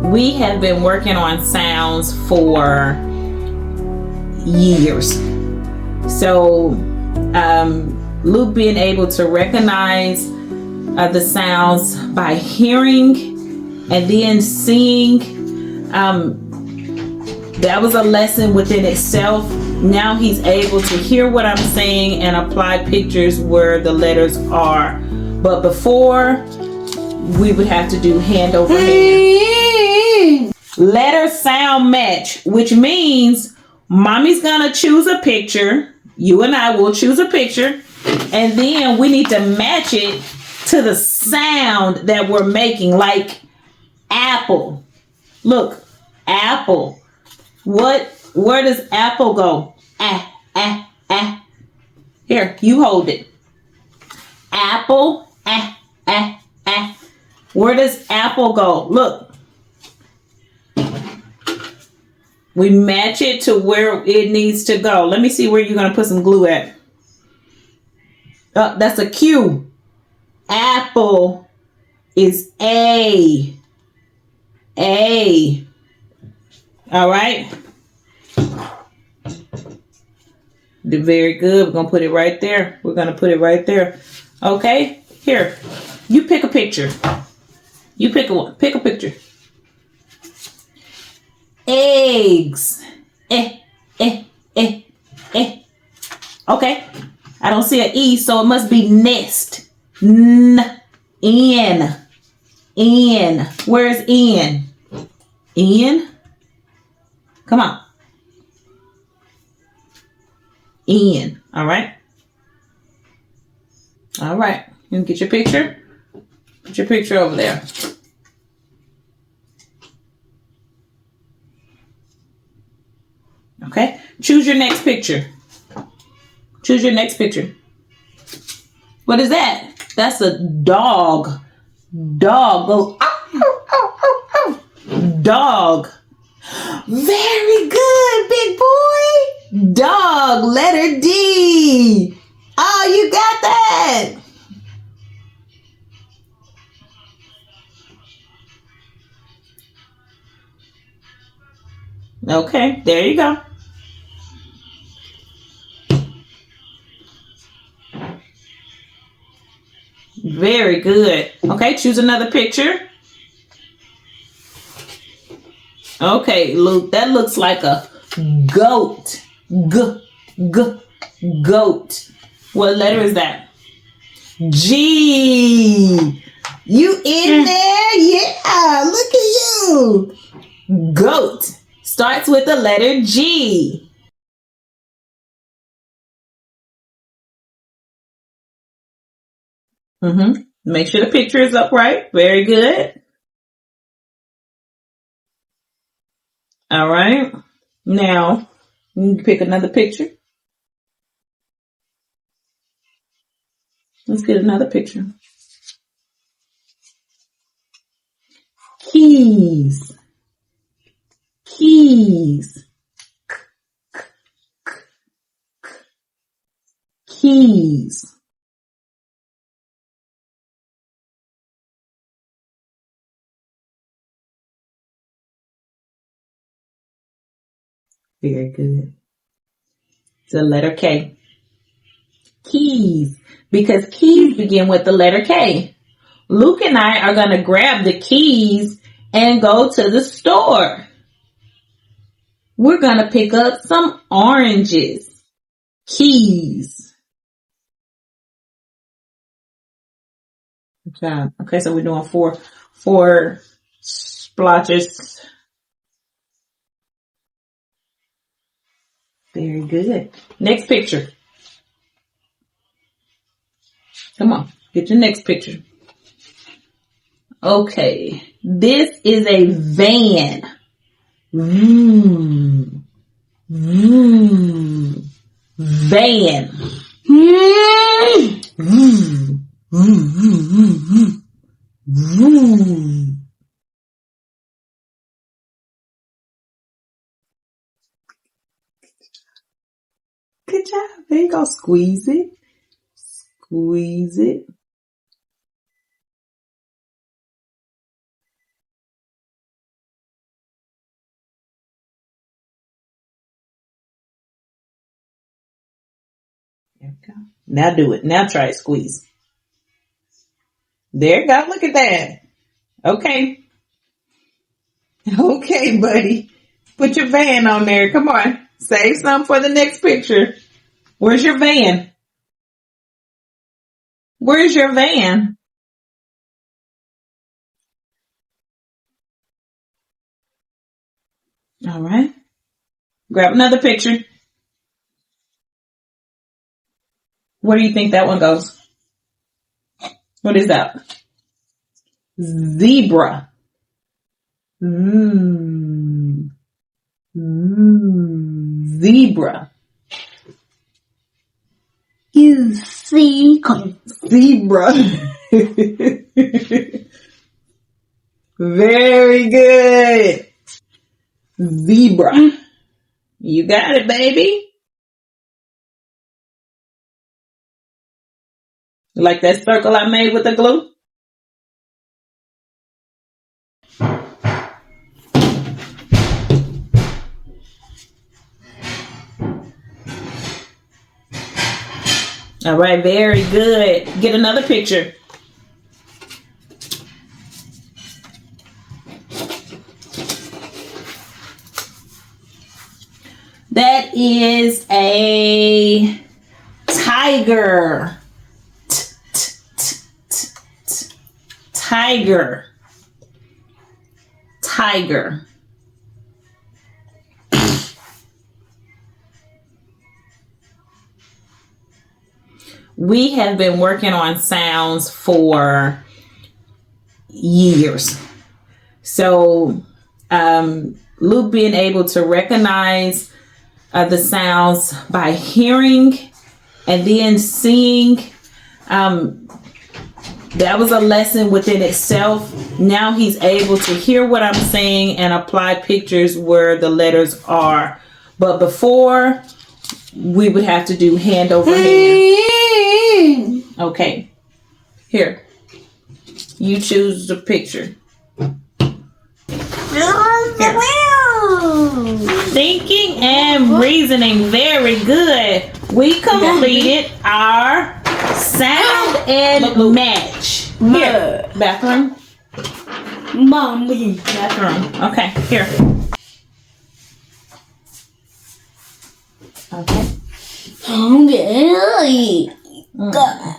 we have been working on sounds for years. So Luke being able to recognize the sounds by hearing and then seeing, that was a lesson within itself. Now he's able to hear what I'm saying and apply pictures where the letters are. But before, we would have to do hand over hand. Letter sound match, which means mommy's gonna choose a picture. You and I will choose a picture, and then we need to match it to the sound that we're making, like apple. Look, apple. Where does apple go? Ah, ah, ah. Here, you hold it. Apple, ah, ah, ah. Where does apple go? Look. We match it to where it needs to go. Let me see where you're going to put some glue at. Oh, that's a Q. Apple is A. A. All right. Very good. We're going to put it right there. We're going to put it right there. Okay. Here. You pick a picture. You pick one. Pick a picture. Eggs. Eh, eh, eh, eh. Okay. I don't see an E, so it must be nest. N. N. N. Where's N? N? Come on. N. All right. All right. You can get your picture. Put your picture over there. Okay. Choose your next picture. Choose your next picture. What is that? That's a dog. Dog. Go. Ow, ow, ow, ow, ow. Dog. Very good, big boy. Dog. Letter D. Oh, you got that. Okay, there you go. Very good. Okay, choose another picture. Okay, Luke, that looks like a goat. Goat. What letter is that? G. You in there? Yeah, look at you. Goat starts with the letter G. Make sure the picture is upright. Very good. All right. Now, you can pick another picture. Let's get another picture. Keys. Keys. Keys. Very good. It's the letter K. Keys. Because keys begin with the letter K. Luke and I are going to grab the keys and go to the store. We're going to pick up some oranges. Keys. Okay, so we're doing four splotches. Very good. Next picture. Come on, get your next picture. Okay, this is a van. Van. Good job. There you go. Squeeze it. Squeeze it. There we go. Now do it. Now try it. Squeeze. There you go. Look at that. Okay. Okay, buddy. Put your van on there. Come on. Save some for the next picture. Where's your van? Where's your van? All right. Grab another picture. Where do you think that one goes? What is that? Zebra. Zebra. Zebra. Very good. Zebra. You got it, baby. Like that circle I made with the glue? All right, very good. Get another picture. That is a tiger. Tiger. Tiger. We have been working on sounds for years. So, Luke being able to recognize the sounds by hearing and then seeing, that was a lesson within itself. Now he's able to hear what I'm saying and apply pictures where the letters are. But before, we would have to do hand over hand. Okay. Here. You choose the picture. Here. Thinking and reasoning. Very good. We completed our sound and match. Here. Bathroom. Mommy. Bathroom. Okay. Here. Okay. Okay.